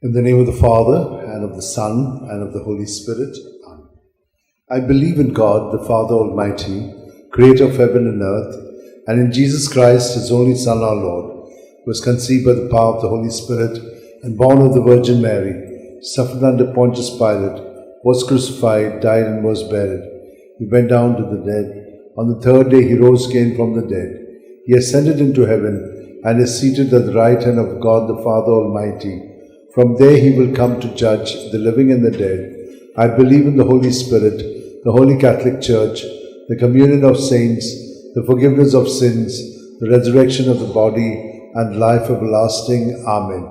In the name of the Father, and of the Son, and of the Holy Spirit. Amen. I believe in God, the Father Almighty, creator of heaven and earth, and in Jesus Christ, his only Son, our Lord, who was conceived by the power of the Holy Spirit, and born of the Virgin Mary, suffered under Pontius Pilate, was crucified, died, and was buried. He went down to the dead. On the third day he rose again from the dead. He ascended into heaven, and is seated at the right hand of God the Father Almighty. From there he will come to judge the living and the dead. I believe in the Holy Spirit, the Holy Catholic Church, the communion of saints, the forgiveness of sins, the resurrection of the body, and life everlasting. Amen.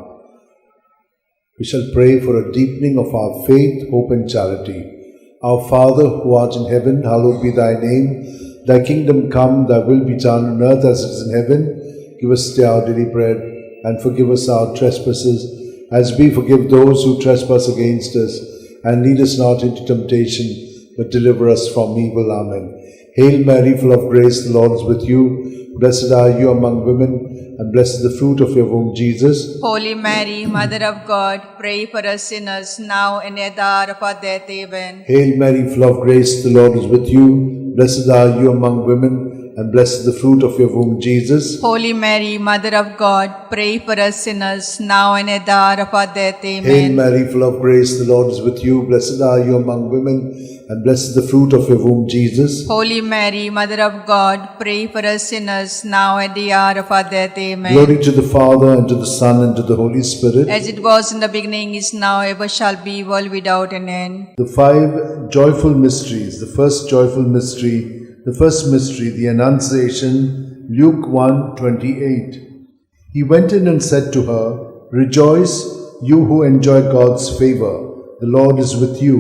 We shall pray for a deepening of our faith, hope, and charity. Our Father, who art in heaven, hallowed be thy name. Thy kingdom come, thy will be done on earth as it is in heaven. Give us today our daily bread, and forgive us our trespasses, as we forgive those who trespass against us. And lead us not into temptation, but deliver us from evil. Amen. Hail Mary, full of grace, the Lord is with you. Blessed are you among women, and blessed is the fruit of your womb, Jesus. Holy Mary, Mother of God, pray for us sinners, now and at the hour of our death. Amen. Hail Mary, full of grace, the Lord is with you. Blessed are you among women, and blessed is the fruit of your womb, Jesus. Holy Mary, Mother of God, pray for us sinners, now and at the hour of our death. Amen. Hail Mary, full of grace, the Lord is with you. Blessed are you among women, and blessed is the fruit of your womb, Jesus. Holy Mary, Mother of God, pray for us sinners, now at the hour of our death. Amen. Glory to the Father, and to the Son, and to the Holy Spirit. As it was in the beginning, is now, ever shall be, world without an end. The five joyful mysteries. The first joyful mystery, the Annunciation, Luke 1:28. He went in and said to her, "Rejoice, you who enjoy God's favor. The Lord is with you.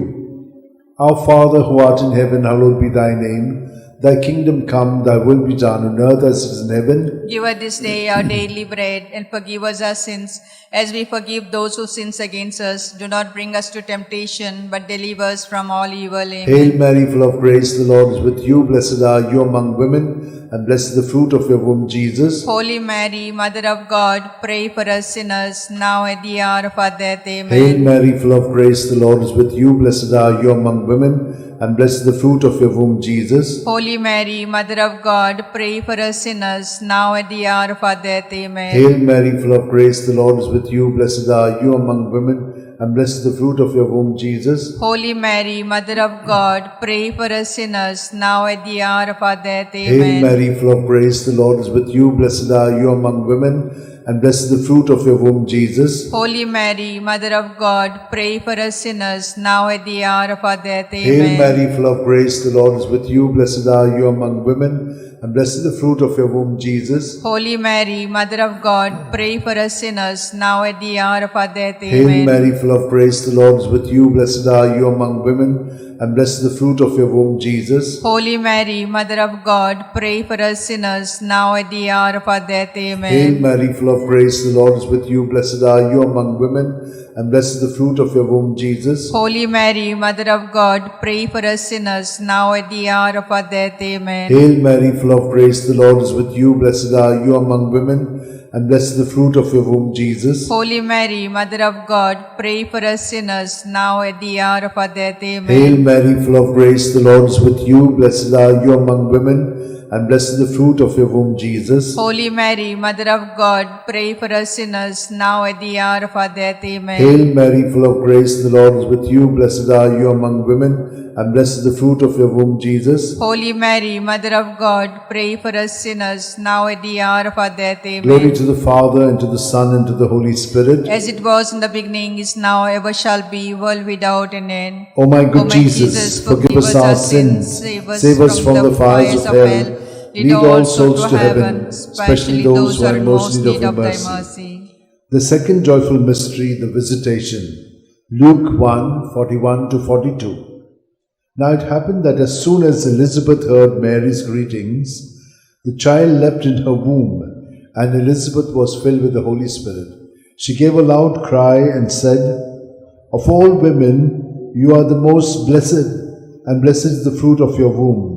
Our Father, who art in heaven, hallowed be thy name. Thy kingdom come, thy will be done on earth as it is in heaven. Give us this day our daily bread, and forgive us our sins, as we forgive those who sin against us. Do not bring us to temptation, but deliver us from all evil. Amen. Hail Mary, full of grace, the Lord is with you. Blessed are you among women, and blessed is the fruit of your womb, Jesus. Holy Mary, Mother of God, pray for us sinners, now at the hour of our death. Amen. Hail Mary, full of grace, the Lord is with you. Blessed are you among women, and blessed is the fruit of your womb, Jesus. Holy Mary, Mother of God, pray for us sinners, now at the hour of our death. Amen. Hail Mary, full of grace, the Lord is with you. Blessed are you among women, and blessed is the fruit of your womb, Jesus. Holy Mary, Mother of God, pray for us sinners, now at the hour of our death. Hail Amen. Mary, full of grace, the Lord is with you. Blessed are you among women, and blessed is the fruit of your womb, Jesus. Holy Mary, Mother of God, pray for us sinners, now at the hour of our death. Amen. Hail Mary, full of grace, the Lord is with you. Blessed are you among women, and blessed is the fruit of your womb, Jesus. Holy Mary, Mother of God, pray for us sinners, now at the hour of our death. Hail Amen. Mary, full of grace, the Lord is with you. Blessed are you among women, and blessed is the fruit of your womb, Jesus. Holy Mary, Mother of God, pray for us sinners, now at the hour of our death. Amen. Hail Mary, full of grace, the Lord is with you. Blessed are you among women, and blessed is the fruit of your womb, Jesus. Holy Mary, Mother of God, pray for us sinners, now at the hour of our death. Amen. Hail Mary, full of grace, the Lord is with you. Blessed are you among women, and blessed is the fruit of your womb, Jesus. Holy Mary, Mother of God, pray for us sinners, now at the hour of our death. Amen. Hail Mary, full of grace, the Lord is with you. Blessed are you among women, and blessed is the fruit of your womb, Jesus. Holy Mary, Mother of God, pray for us sinners, now at the hour of our death. Amen. Hail Mary, full of grace, the Lord is with you. Blessed are you among women, and blessed is the fruit of your womb, Jesus. Holy Mary, Mother of God, pray for us sinners, now at the hour of our death. Amen. Glory to the Father, and to the Son, and to the Holy Spirit. As it was in the beginning, is now, ever shall be, world without an end. O my good O my Jesus, forgive us our sins, save us from the fires of hell, lead all souls to heaven, especially those who are in most need of thy mercy. The second joyful mystery, the Visitation, Luke 1:41-42. Now it happened that as soon as Elizabeth heard Mary's greetings, the child leapt in her womb, and Elizabeth was filled with the Holy Spirit. She gave a loud cry and said, "Of all women, you are the most blessed, and blessed is the fruit of your womb.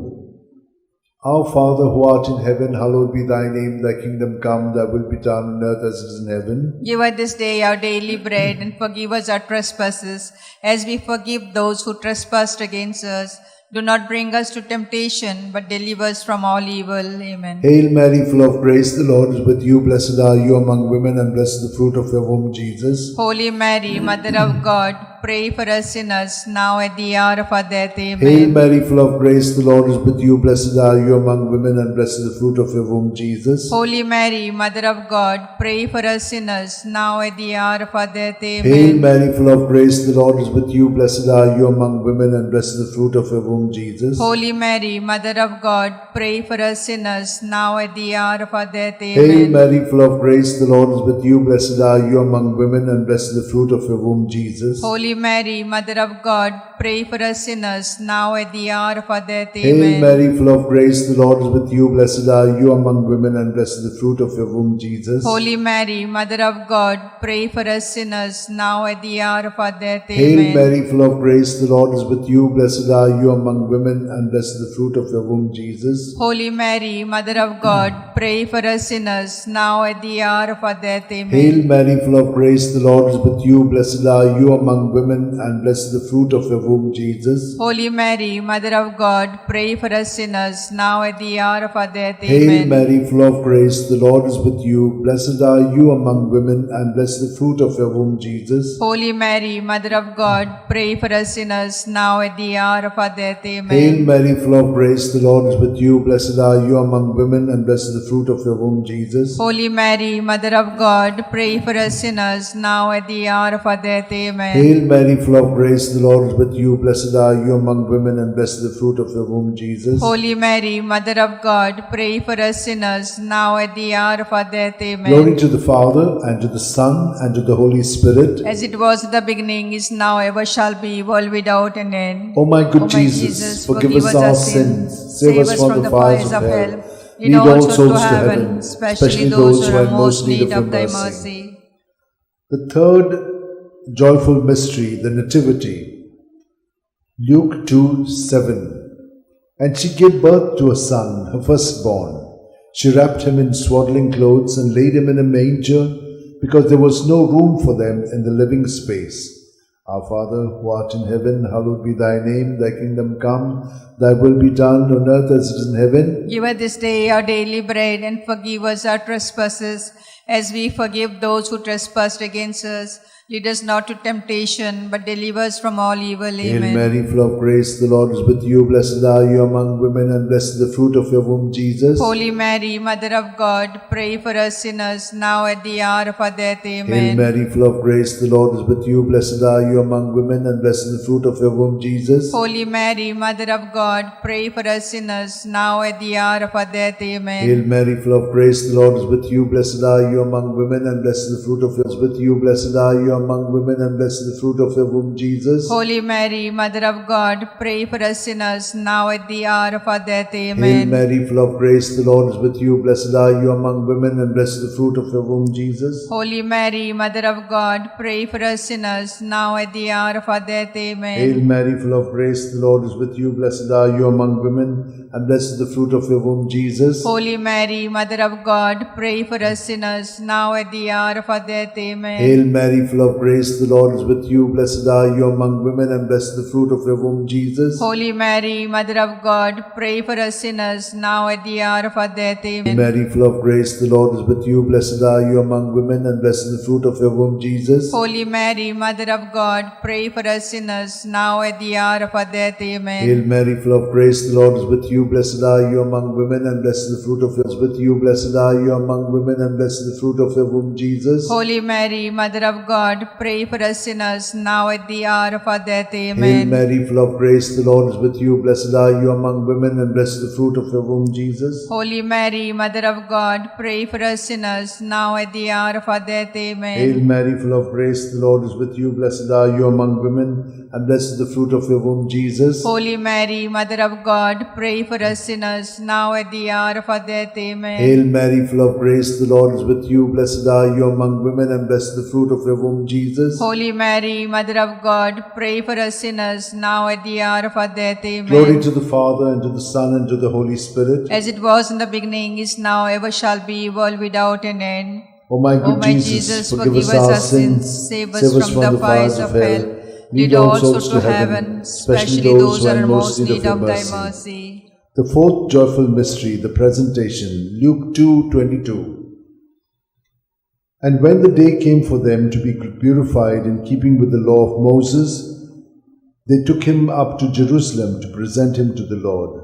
Our Father who art in heaven, hallowed be thy name. Thy kingdom come, thy will be done on earth as it is in heaven. Give us this day our daily bread, and forgive us our trespasses, as we forgive those who trespass against us. Do not bring us to temptation, but deliver us from all evil. Amen. Hail Mary, full of grace, the Lord is with you. Blessed are you among women, and blessed is the fruit of your womb, Jesus. Holy Mary, Mother of God, pray for us sinners, now at the hour of our death. Amen. Hail Mary, full of grace, the Lord is with you. Blessed are you among women, and blessed is the fruit of your womb, Jesus. Holy Mary, Mother of God, pray for us sinners, now at the hour of our death. Amen. Hail Mary, full of grace, the Lord is with you. Blessed are you among women, and blessed is the fruit of your womb, Jesus. Holy Mary, Mother of God, pray for us sinners, now at the hour of our death. Amen. Hail Mary, full of grace, the Lord is with you. Blessed are you among women, and blessed is the fruit of your womb, Jesus. Holy Mary, Mother of God, pray for us sinners, now at the hour of our death. Hail Amen. Mary, full of grace, the Lord is with you. Blessed are you among women, and blessed is the fruit of your womb, Jesus. Holy Mary, Mother of God, pray for us sinners, now at the hour of our death. Hail Amen. Mary, full of grace, the Lord is with you. Blessed are you among women, and blessed is the fruit of your womb, Jesus. Holy Mary, Mother of God, pray for us sinners, now at the hour of our death. Amen. Hail Mary, full of grace, the Lord is with you. Blessed are you among women, and blessed is the fruit of your womb, Jesus. Holy Mary, Mother of God, pray for us sinners, now at the hour of our death. Hail Amen. Mary, full of grace, the Lord is with you. Blessed are you among women, and blessed is the fruit of your womb, Jesus. Holy Mary, Mother of God, pray for us sinners, now at the hour of our death. Hail Amen. Mary, full of grace, the Lord is with you. Blessed are you among women, and blessed is the fruit of your womb, Jesus. Holy Mary, Mother of God, pray for us sinners, now at the hour of our death. Amen. Hail Mary, full of grace, the Lord is with you. Blessed are you among women, and blessed is the fruit of your womb, Jesus. Holy Mary, Mother of God, pray for us sinners, now at the hour of our death. Amen. Glory to the Father, and to the Son, and to the Holy Spirit. As it was in the beginning, is now, ever shall be, world without an end. O my good O my Jesus, forgive us our sins, save us from the fires of hell. Lead all souls to heaven, especially those who are in most need of thy mercy. The third joyful mystery, the Nativity. Luke 2:7. And she gave birth to a son, her firstborn. She wrapped him in swaddling clothes and laid him in a manger, because there was no room for them in the living space. Our Father, who art in heaven, hallowed be thy name. Thy kingdom come, thy will be done on earth as it is in heaven. Give us this day our daily bread, and forgive us our trespasses, as we forgive those who trespass against us. Lead us not to temptation, but deliver us from all evil. Hail Amen. Mary, full of grace, the Lord is with you. Blessed are you among women, and blessed is the fruit of your womb, Jesus. Holy Mary, Mother of God, pray for us sinners, now at the hour of our death. Hail Amen. Mary, full of grace, the Lord is with you. Blessed are you among women, and blessed is the fruit of your womb, Jesus. Holy Mary, Mother of God, pray for us sinners, now at the hour of our death. Amen. Hail Mary, full of grace, the Lord is with you. Blessed are you among women, and blessed is the fruit of your womb, with you. Blessed are you among women, and blessed is the fruit of your womb, Jesus. Holy Mary, Mother of God, pray for us sinners, now at the hour of our death. Hail Amen. Mary, full of grace, the Lord is with you. Blessed are you among women, and blessed is the fruit of your womb, Jesus. Holy Mary, Mother of God, pray for us sinners, now at the hour of our death. Amen. Hail Mary, full of grace, the Lord is with you. Blessed are you among women, and blessed is the fruit of your womb, Jesus. Holy Mary, Mother of God, pray for us sinners, now at the hour of our death. Amen. Hail Mary, full of grace, the Lord is with you. Blessed are you among women, and blessed is the fruit of your womb, Jesus. Holy Mary, Mother of God, pray for us sinners, now at the hour of our death. Hail Amen. Mary, full of grace, the Lord is with you. Blessed are you among women, and blessed is the fruit of your womb, Jesus. Holy Mary, Mother of God, pray for us sinners, now at the hour of our death. Amen. Hail Mary, full of grace, the Lord is with you. Blessed are you among women, and blessed is the fruit of your womb. With you, blessed are you among women, and blessed is the fruit of your womb, Jesus. Holy Mary, Mother of God, pray for us sinners, now at the hour of our death. Hail Amen. Mary, full of grace, the Lord is with you. Blessed are you among women, and blessed is the fruit of your womb, Jesus. Holy Mary, Mother of God, pray for us sinners, now at the hour of our death. Amen. Hail Mary, full of grace, the Lord is with you. Blessed are you among women, and blessed is the fruit of your womb, Jesus. Holy Mary, Mother of God, pray for us sinners, now at the hour of our death. Amen. Hail Mary, full of grace, the Lord is with you. Blessed are you among women, and blessed the fruit of your womb, Jesus. Holy Mary, Mother of God, pray for us sinners, now at the hour of our death. Amen. Glory to the Father, and to the Son, and to the Holy Spirit. As it was in the beginning, is now, ever shall be, world without an end. O my good Jesus, forgive us our sins, save us from the fires of hell. Lead all souls to heaven, especially those who are in most need of thy mercy. The fourth joyful mystery, the presentation, Luke 2:22. And when the day came for them to be purified in keeping with the law of Moses, they took him up to Jerusalem to present him to the Lord.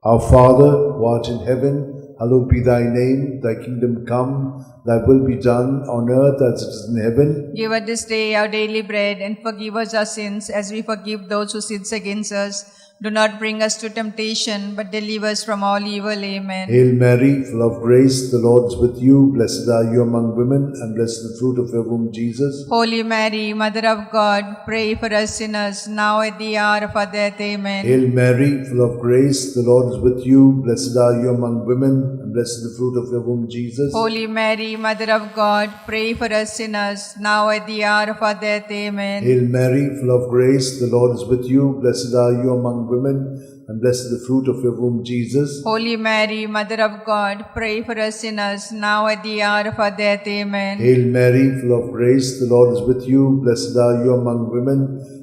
Our Father, who art in heaven, hallowed be thy name, thy kingdom come, thy will be done on earth as it is in heaven. Give us this day our daily bread, and forgive us our sins as we forgive those who sin against us. Do not bring us to temptation, but deliver us from all evil. Amen. Hail Mary, full of grace, the Lord is with you. Blessed are you among women, and blessed the fruit of your womb, Jesus. Holy Mary, Mother of God, pray for us sinners, now at the hour of our death. Amen. Hail Mary, full of grace, the Lord is with you. Blessed are you among women, and blessed the fruit of your womb, Jesus. Holy Mary, Mother of God, pray for us sinners, now at the hour of our death. Amen. Hail Mary, full of grace, the Lord is with you. Blessed are you among women, and blessed the fruit of your womb, Jesus. Holy Mary, Mother of God, pray for us sinners, now at the hour of our death. Amen. Hail Mary, full of grace, the Lord is with you. Blessed are you among women,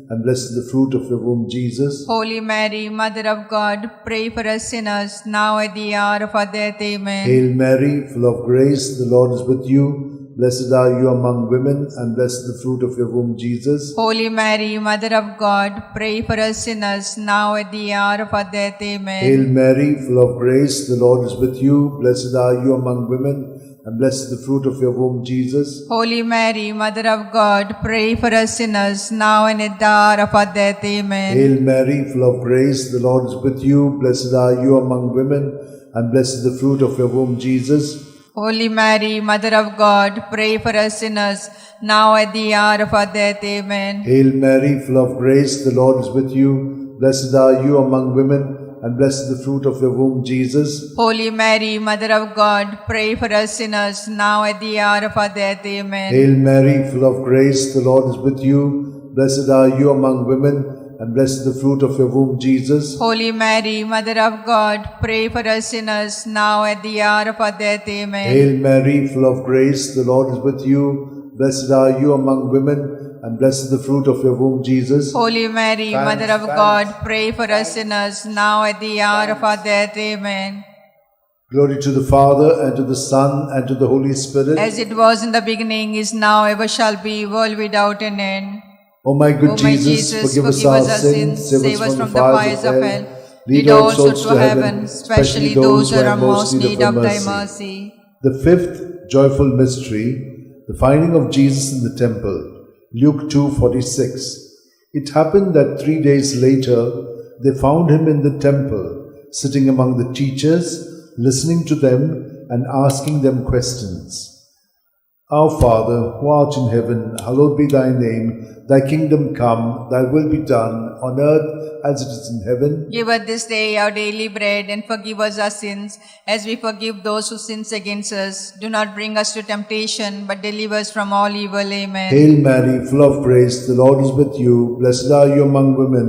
and blessed the fruit of your womb, Jesus. Holy Mary, Mother of God, pray for us sinners, now at the hour of our death. Amen. Hail Mary, full of grace, the Lord is with you. Blessed are you among women, and blessed the fruit of your womb, Jesus. Holy Mary, Mother of God, pray for us sinners, now at the hour of our death. Amen. Hail Mary, full of grace, the Lord is with you. Blessed are you among women, and blessed the fruit of your womb, Jesus. Holy Mary, Mother of God, pray for us sinners, now and at the hour of our death. Amen. Hail Mary, full of grace, the Lord is with you. Blessed are you among women, and blessed the fruit of your womb, Jesus. Holy Mary, Mother of God, pray for us sinners, now at the hour of our death. Amen. Hail Mary, full of grace, the Lord is with you. Blessed are you among women, and blessed the fruit of your womb, Jesus. Holy Mary, Mother of God, pray for us sinners, now at the hour of our death. Amen. Hail Mary, full of grace, the Lord is with you. Blessed are you among women, and blessed the fruit of your womb, Jesus. Holy Mary, Mother of God, pray for us sinners, now at the hour of our death. Amen. Hail Mary, full of grace, the Lord is with you. Blessed are you among women, and blessed the fruit of your womb, Jesus. Holy Mary, Mother of God, pray for us sinners, now at the hour of our death. Amen. Glory to the Father, and to the Son, and to the Holy Spirit. As it was in the beginning, is now, ever shall be, world without an end. O my good Jesus, forgive us our sins, save us from the fires of hell. Lead all souls to heaven, especially those who are in most need of thy mercy. The fifth joyful mystery, the finding of Jesus in the temple, Luke 2:46. It happened that 3 days later, they found him in the temple, sitting among the teachers, listening to them and asking them questions. Our Father, who art in heaven, hallowed be thy name. Thy kingdom come, thy will be done, on earth as it is in heaven. Give us this day our daily bread, and forgive us our sins, as we forgive those who sin against us. Do not bring us to temptation, but deliver us from all evil. Amen. Hail Mary, full of grace, the Lord is with you. Blessed are you among women,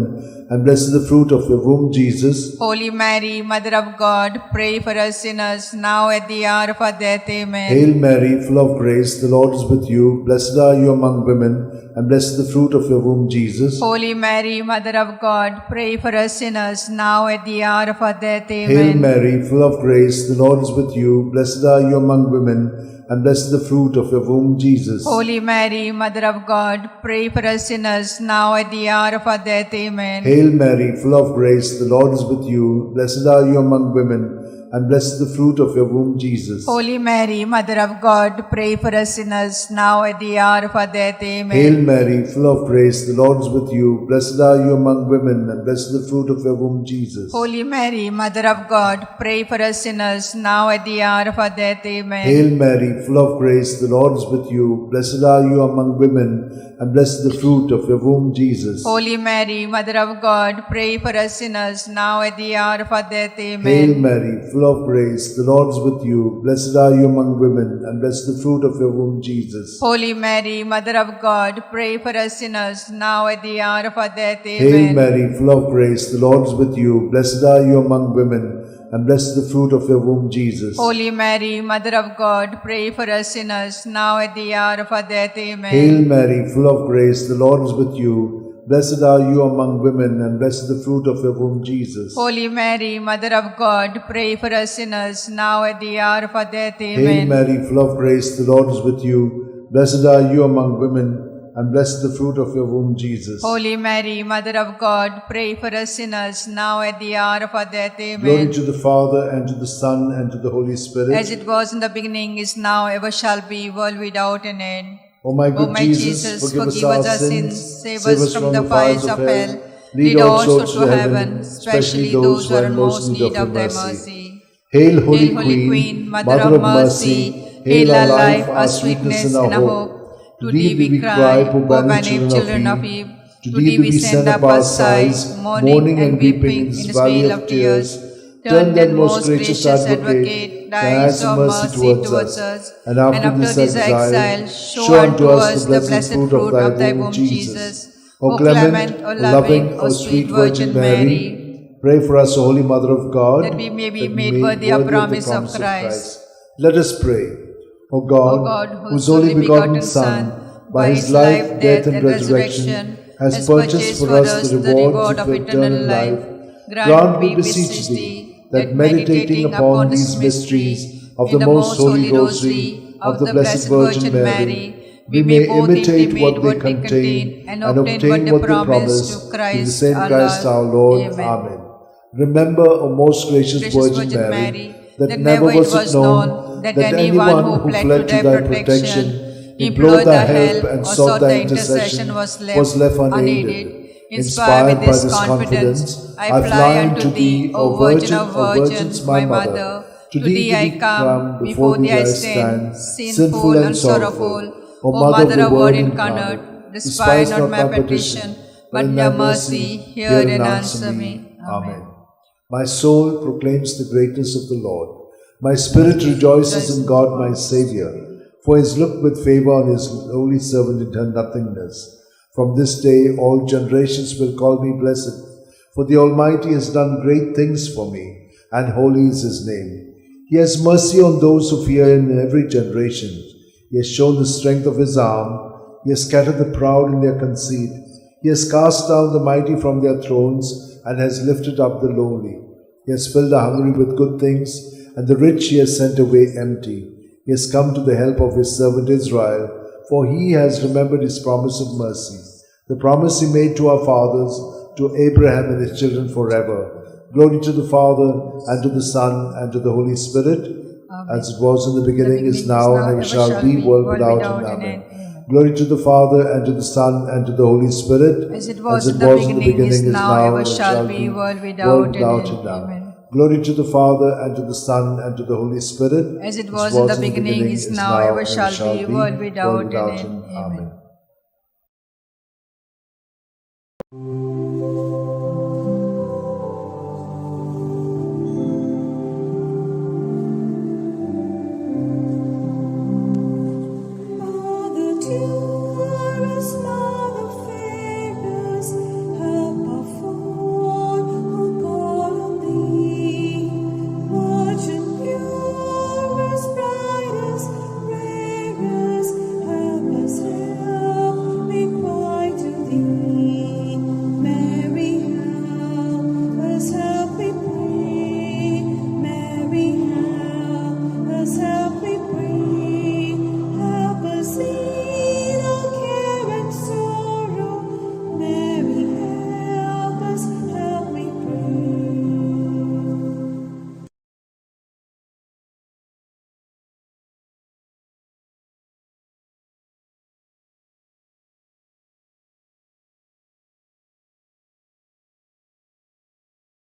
and blessed is the fruit of your womb, Jesus. Holy Mary, Mother of God, pray for us sinners, now at the hour of our death. Amen. Hail Mary, full of grace, the Lord is with you. Blessed are you among women, and blessed is the fruit of your womb, Jesus. Holy Mary, Mother of God, pray for us sinners, now at the hour of our death. Amen. Hail Mary, full of grace, the Lord is with you. Blessed are you among women, and blessed is the fruit of your womb, Jesus. Holy Mary, Mother of God, pray for us sinners, now at the hour of our death. Amen. Hail Mary, full of grace, the Lord is with you. Blessed are you among women, and blessed the fruit of your womb, Jesus. Holy Mary, Mother of God, pray for us sinners, now at the hour of our death. Amen. Hail Mary, full of grace, the Lord is with you. Blessed are you among women, and blessed the fruit of your womb, Jesus. Holy Mary, Mother of God, pray for us sinners, now at the hour of our death. Amen. Hail Mary, full of grace, the Lord is with you. Blessed are you among women, and blessed the fruit of your womb, Jesus. Holy Mary, Mother of God, pray for us sinners, now at the hour of our death. Amen. Hail Mary, full of grace, the Lord is with you. Blessed are you among women, and blessed the fruit of your womb, Jesus. Holy Mary, Mother of God, pray for us sinners, now at the hour of our death. Amen. Hail Mary, full of grace, the Lord is with you. Blessed are you among women, and blessed the fruit of your womb, Jesus. Holy Mary, Mother of God, pray for us sinners, now at the hour of our death. Amen. Hail Mary, full of grace, the Lord is with you. Blessed are you among women, and blessed the fruit of your womb, Jesus. Holy Mary, Mother of God, pray for us sinners, now at the hour of our death. Amen. Hail Mary, full of grace, the Lord is with you. Blessed are you among women, and blessed the fruit of your womb, Jesus. Holy Mary, Mother of God, pray for us sinners, now at the hour of our death. Amen. Glory to the Father, and to the Son, and to the Holy Spirit. As it was in the beginning, is now, ever shall be, world without an end. O my good Jesus, forgive us our sins, save us from the fires of hell. Lead all souls to heaven, especially those who are in most need of thy mercy. Hail, Holy Queen, Mother of mercy, hail our life, our sweetness, and our hope. To thee we cry, poor banished children of Eve. To thee we send up our sighs, mourning and weeping in this vale of tears. Turn then, most gracious Advocate, thy eyes of mercy towards us, and after this exile, show unto us the blessed fruit of thy womb, Jesus. O clement, O loving, O sweet Virgin Mary, pray for us, O Holy Mother of God, that we may be made worthy of promise of Christ. Let us pray. O God, whose only begotten Son, by his life, death, and resurrection, has purchased for us the reward of eternal life, grant, we beseech thee, that meditating upon these mysteries of the most Holy Rosary of the Blessed Virgin Mary, we may imitate what they contain and obtain what they promise through the same Christ our Lord. Amen. Remember, O most gracious Virgin Mary, that never was it known that anyone who fled to thy protection, implored thy help, and sought thy intercession was left unaided. Inspired by this confidence, I fly unto thee, O Virgin of Virgins, my Mother. To thee I come, before thee I stand, sinful and sorrowful. O Mother of Word incarnate, despise not my petition, but in thy mercy hear and answer me. Amen. My soul proclaims the greatness of the Lord. My spirit rejoices in God my Saviour, for he has looked with favour on his holy servant in her nothingness. From this day all generations will call me blessed, for the Almighty has done great things for me, and holy is his name. He has mercy on those who fear him in every generation. He has shown the strength of his arm. He has scattered the proud in their conceit. He has cast down the mighty from their thrones, and has lifted up the lowly. He has filled the hungry with good things, and the rich he has sent away empty. He has come to the help of his servant Israel, for he has remembered his promise of mercy, the promise he made to our fathers, to Abraham and his children forever. Glory to the Father, and to the Son, and to the Holy Spirit, as it was in the beginning, is now, and ever shall be, world without end. Amen. Glory to the Father, and to the Son, and to the Holy Spirit, as it was in the beginning, is now, ever shall be, world without end. Amen. Glory to the Father, and to the Son, and to the Holy Spirit, as it was in the beginning, is now, ever shall be, world without end. Amen.